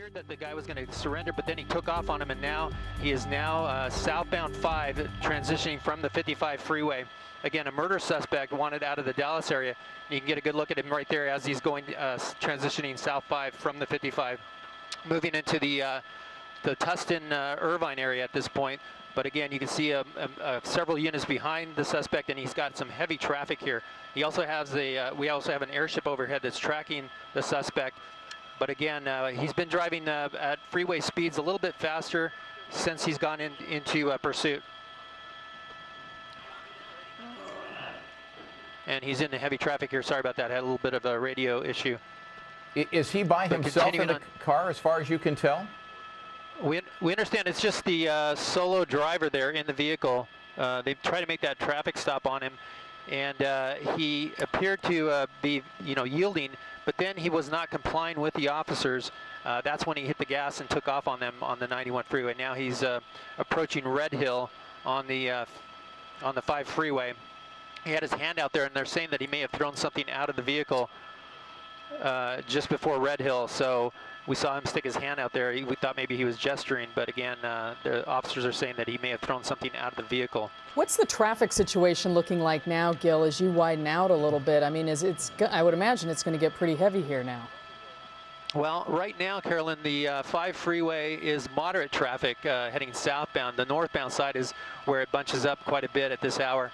appeared that the guy was going to surrender, but then he took off on him, and now he is southbound 5, transitioning from the 55 freeway. Again, a murder suspect wanted out of the Dallas area. You can get a good look at him right there as he's going transitioning south 5 from the 55, moving into the Tustin Irvine area at this point. But again, you can see several units behind the suspect, and he's got some heavy traffic here. He also has we also have an airship overhead that's tracking the suspect. But again, he's been driving at freeway speeds a little bit faster since he's gone into pursuit. And he's in the heavy traffic here. Sorry about that. I had a little bit of a radio issue. Is he by himself in the car, as far as you can tell? We understand it's just the solo driver there in the vehicle. They tried to make that traffic stop on him, and he appeared to be, yielding, but then he was not complying with the officers. That's when he hit the gas and took off on them on the 91 freeway. Now he's approaching Red Hill on the 5 freeway. He had his hand out there, and they're saying that he may have thrown something out of the vehicle just before Red Hill. So we saw him stick his hand out there. We thought maybe he was gesturing, but again, the officers are saying that he may have thrown something out of the vehicle. What's the traffic situation looking like now, Gil, as you widen out a little bit? I mean, I would imagine it's going to get pretty heavy here now. Well, right now, Carolyn, the 5 freeway is moderate traffic heading southbound. The northbound side is where it bunches up quite a bit at this hour.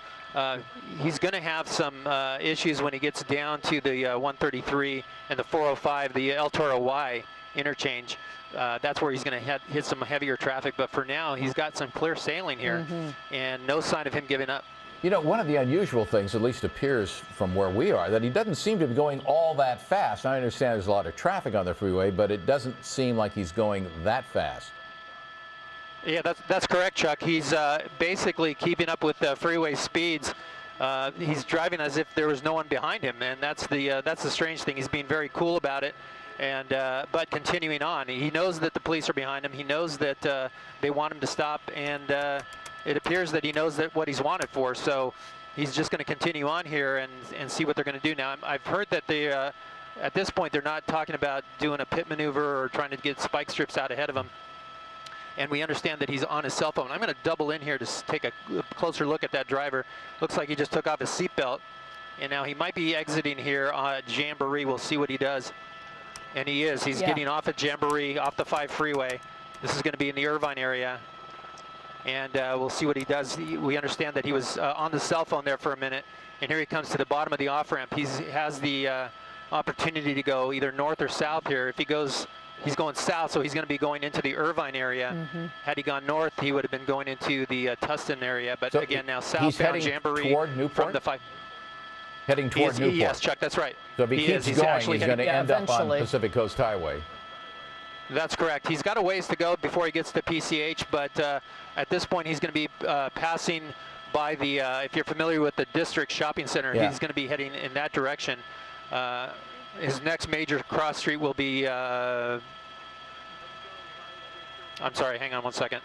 He's going to have some issues when he gets down to the 133 and the 405, the El Toro Y interchange. That's where he's going to hit some heavier traffic. But for now, he's got some clear sailing here, and no sign of him giving up. You know, one of the unusual things, at least appears from where we are, that he doesn't seem to be going all that fast. I understand there's a lot of traffic on the freeway, but it doesn't seem like he's going that fast. Yeah, that's correct, Chuck. He's basically keeping up with freeway speeds. He's driving as if there was no one behind him, and that's the strange thing. He's being very cool about it, and but continuing on. He knows that the police are behind him. He knows that they want him to stop, and it appears that he knows that what he's wanted for. So he's just going to continue on here and see what they're going to do. Now, I've heard that they at this point they're not talking about doing a pit maneuver or trying to get spike strips out ahead of him. And we understand that he's on his cell phone. I'm going to double in here to take a closer look at that driver. Looks like he just took off his seatbelt, and now he might be exiting here at Jamboree. We'll see what he does. And he is. He's getting off at Jamboree, off the 5 freeway. This is going to be in the Irvine area. And we'll see what he does. We understand that he was on the cell phone there for a minute. And here he comes to the bottom of the off-ramp. He has the opportunity to go either north or south here. If he goes... He's going south, so he's going to be going into the Irvine area. Had he gone north, he would have been going into the Tustin area. But so again, now southbound Jamboree toward Newport? From the 5. Heading toward Newport. Yes, Chuck, that's right. So if he keeps going, he's going to end up on Pacific Coast Highway. That's correct. He's got a ways to go before he gets to PCH, but at this point, he's going to be passing by the, if you're familiar with the District Shopping Center, he's going to be heading in that direction. His next major cross street will be, I'm sorry, hang on one second.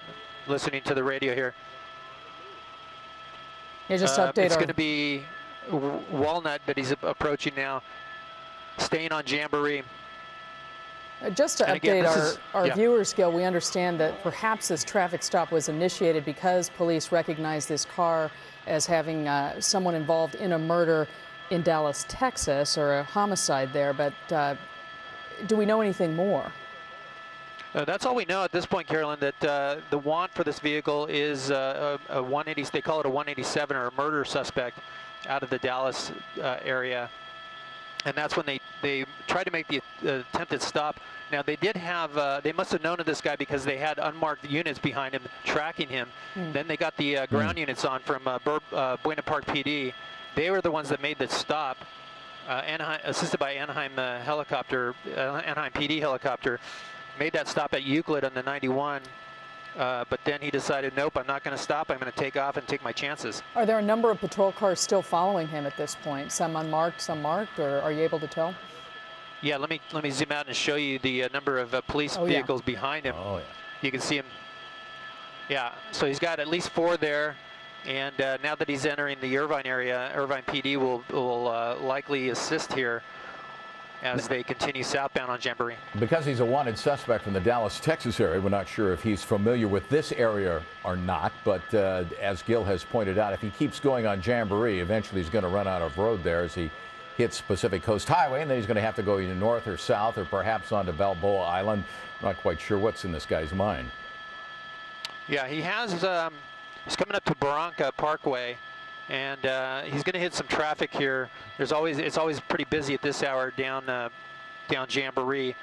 Listening to the radio here. Yeah, just update it's going to be Walnut that he's approaching now, staying on Jamboree. Just to update our viewers, Gil, we understand that perhaps this traffic stop was initiated because police recognized this car as having someone involved in a murder in Dallas, Texas, or a homicide there, but do we know anything more? That's all we know at this point, Carolyn, that the want for this vehicle is a 180, they call it a 187 or a murder suspect out of the Dallas area. And that's when they tried to make the attempted stop. Now, they did have, they must have known of this guy because they had unmarked units behind him tracking him. Then they got the ground units on from Buena Park PD. They were the ones that made the stop, assisted by Anaheim Anaheim PD helicopter, made that stop at Euclid on the 91. But then he decided, nope, I'm not going to stop. I'm going to take off and take my chances. Are there a number of patrol cars still following him at this point? Some unmarked, some marked, or are you able to tell? Yeah, let me zoom out and show you the number of police vehicles behind him. Oh, yeah. You can see him. Yeah, so he's got at least 4 there. And now that he's entering the Irvine area, Irvine PD will likely assist here. as they continue southbound on Jamboree. Because he's a wanted suspect from the Dallas, Texas area, we're not sure if he's familiar with this area or not, but as Gil has pointed out, if he keeps going on Jamboree, eventually he's going to run out of road there as he hits Pacific Coast Highway, and then he's going to have to go either north or south or perhaps onto Balboa Island. Not quite sure what's in this guy's mind. Yeah, he has, he's coming up to Barranca Parkway, and he's going to hit some traffic here. It's always pretty busy at this hour down Jamboree.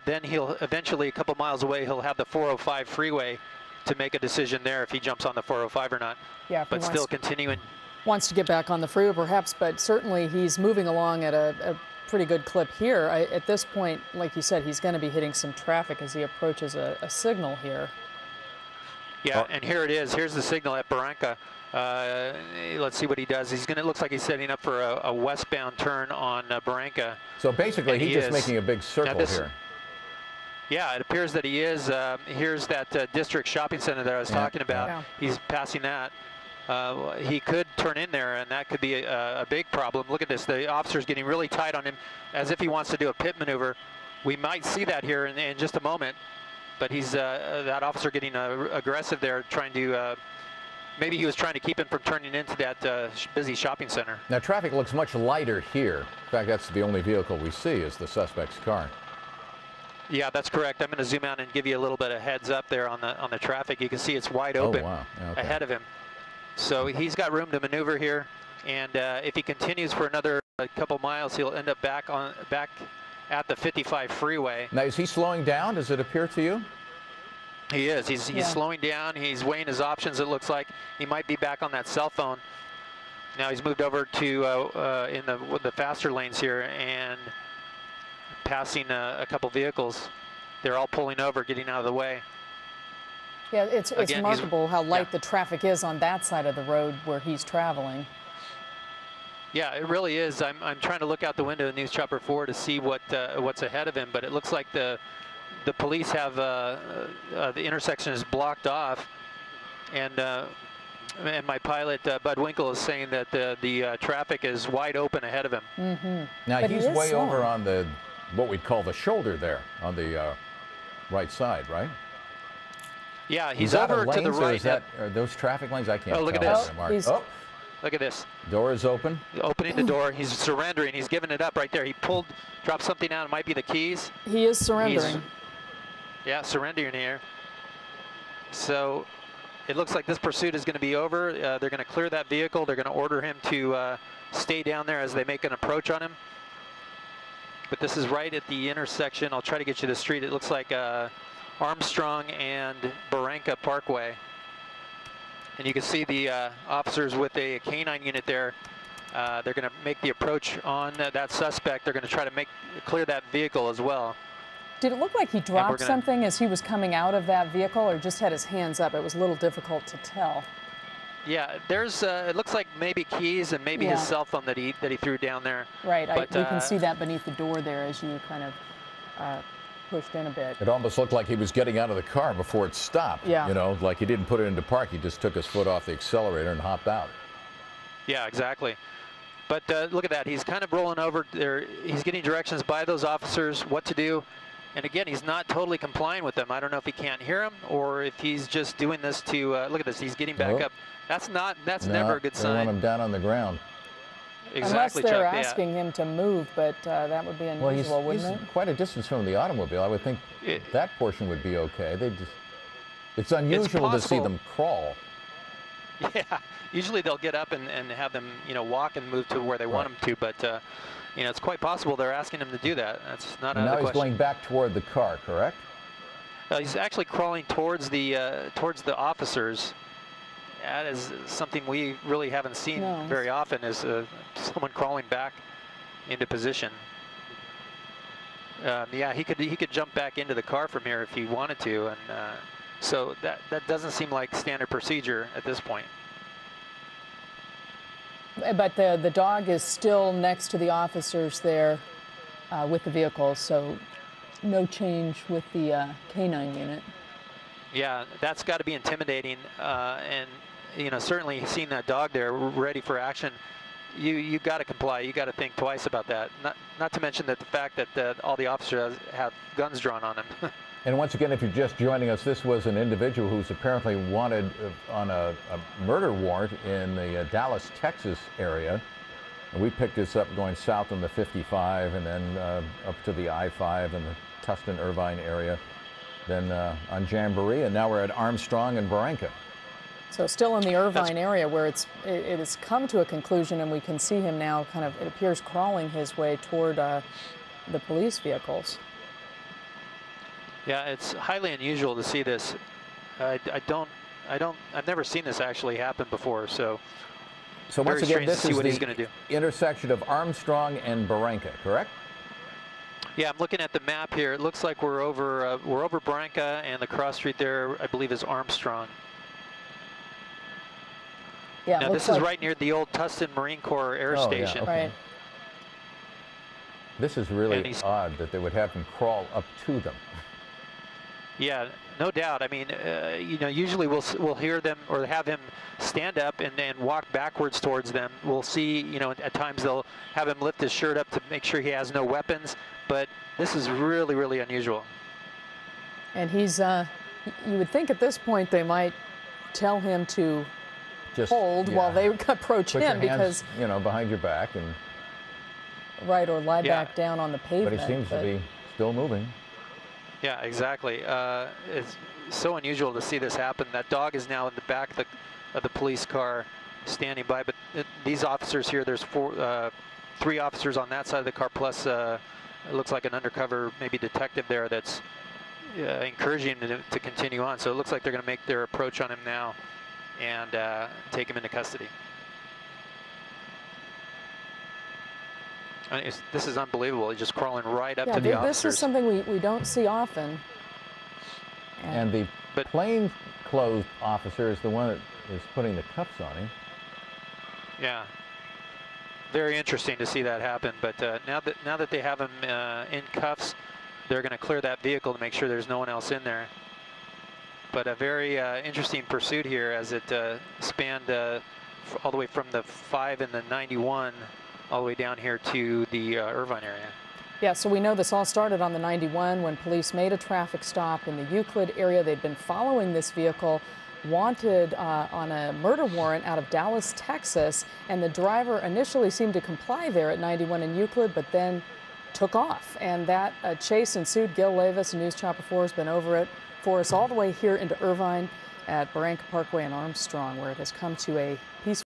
Then he'll eventually, a couple miles away, he'll have the 405 freeway to make a decision there if he jumps on the 405 or not. Yeah, but still continuing. Wants to get back on the freeway perhaps, but certainly he's moving along at a pretty good clip here. At this point, like you said, he's going to be hitting some traffic as he approaches a signal here. Yeah, and here it is. Here's the signal at Barranca. Let's see what he does. It looks like he's setting up for a westbound turn on Barranca. So basically, he's just making a big circle here. Yeah, it appears that he is. Here's that district shopping center that I was talking about. Yeah. He's passing that. He could turn in there, and that could be a big problem. Look at this. The officer's getting really tight on him as if he wants to do a pit maneuver. We might see that here in just a moment. But he's that officer getting aggressive there, trying to maybe he was trying to keep him from turning into that busy shopping center. Now traffic looks much lighter here. In fact, that's the only vehicle we see is the suspect's car. Yeah, that's correct. I'm going to zoom out and give you a little bit of heads up there on the traffic. You can see it's wide open ahead of him. So he's got room to maneuver here, and if he continues for another couple miles, he'll end up back at the 55 freeway. Now, is he slowing down? Does it appear to you? He is. He's slowing down. He's weighing his options. It looks like he might be back on that cell phone. Now he's moved over to in the faster lanes here and passing a couple vehicles. They're all pulling over, getting out of the way. Yeah, it's remarkable how light the traffic is on that side of the road where he's traveling. Yeah, it really is. I'm trying to look out the window of News Chopper 4 to see what's ahead of him, but it looks like the police have the intersection is blocked off, and my pilot Bud Winkle is saying that the traffic is wide open ahead of him. Mm-hmm. Now but he's way over on the what we'd call the shoulder there on the right side, right? Yeah, he's over to the right. Are those traffic lanes? I can't. Oh, look tell. at this. Look at this. Door is open. Opening the door. He's surrendering. He's giving it up right there. He dropped something out. It might be the keys. He is surrendering. Surrendering here. So it looks like this pursuit is going to be over. They're going to clear that vehicle. They're going to order him to stay down there as they make an approach on him. But this is right at the intersection. I'll try to get you the street. It looks like Armstrong and Barranca Parkway. And you can see the officers with a canine unit there. They're going to make the approach on that suspect. They're going to try to clear that vehicle as well. Did it look like he dropped something as he was coming out of that vehicle, or just had his hands up? It was a little difficult to tell. Yeah, there's. It looks like maybe keys and maybe his cell phone that he threw down there. Right. We can see that beneath the door there as you kind of pushed in a bit. It almost looked like he was getting out of the car before it stopped. Yeah. You know, like he didn't put it into park. He just took his foot off the accelerator and hopped out. Yeah, exactly. But look at that. He's kind of rolling over there. He's getting directions by those officers what to do. And again, he's not totally complying with them. I don't know if he can't hear them or if he's just doing this to look at this. He's getting back up. That's never a good sign. They want him down on the ground. Exactly, unless they're Chuck, asking him to move, but that would be unusual, wouldn't it? He's quite a distance from the automobile. I would think that portion would be okay. It's unusual to see them crawl. Yeah, usually they'll get up and have them, walk and move to where they want them to, but it's quite possible they're asking him to do that. That's not out of the question. Now he's going back toward the car, correct? He's actually crawling towards the officers. That is something we really haven't seen very often, is someone crawling back into position. Yeah, he could jump back into the car from here if he wanted to, and so that doesn't seem like standard procedure at this point. But the dog is still next to the officers there with the vehicle, so no change with the canine unit. Yeah, that's got to be intimidating, and certainly seeing that dog there ready for action. you got to comply. You got to think twice about that. Not to mention that the fact that all the officers have guns drawn on them. And once again, if you're just joining us, this was an individual who's apparently wanted on a murder warrant in the Dallas, Texas area. And we picked this up going south on the 55 and then up to the I-5 in the Tustin, Irvine area, then on Jamboree, and now we're at Armstrong and Barranca. So still in the Irvine area where it has come to a conclusion, and we can see him now kind of, it appears, crawling his way toward the police vehicles. Yeah, it's highly unusual to see this. I've never seen this actually happen before, so once again, this is what he's going to do. Intersection of Armstrong and Barranca, correct? Yeah, I'm looking at the map here. It looks like we're over Barranca, and the cross street there, I believe, is Armstrong. Yeah, now this is right near the old Tustin Marine Corps Air Station. Yeah, okay. Right. This is really odd that they would have him crawl up to them. Yeah, no doubt. I mean, you know, usually we'll hear them or have him stand up and walk backwards towards them. We'll see, you know, at times they'll have him lift his shirt up to make sure he has no weapons. But this is really, really unusual. And he's, you would think at this point they might tell him to just hold while they approach him, because, you know, behind your back and or lie back down on the pavement. But he seems to be still moving. Yeah, exactly. It's so unusual to see this happen. That dog is now in the back of the police car standing by, but these officers here, there's 3 officers on that side of the car, plus it looks like an undercover, maybe detective there that's encouraging him to continue on. So it looks like they're going to make their approach on him now and take him into custody. I mean, this is unbelievable. He's just crawling right up to the officers. This is something we don't see often. And the plainclothes officer is the one that is putting the cuffs on him. Yeah. Very interesting to see that happen. But now that they have him in cuffs, they're going to clear that vehicle to make sure there's no one else in there. But a very interesting pursuit here as it spanned all the way from the 5 and the 91 all the way down here to the Irvine area. Yeah, so we know this all started on the 91 when police made a traffic stop in the Euclid area. They'd been following this vehicle wanted on a murder warrant out of Dallas, Texas, and the driver initially seemed to comply there at 91 in Euclid, but then took off. And that chase ensued. Gil Levis, News Chopper 4, has been over it for us all the way here into Irvine at Barranca Parkway and Armstrong, where it has come to a peaceful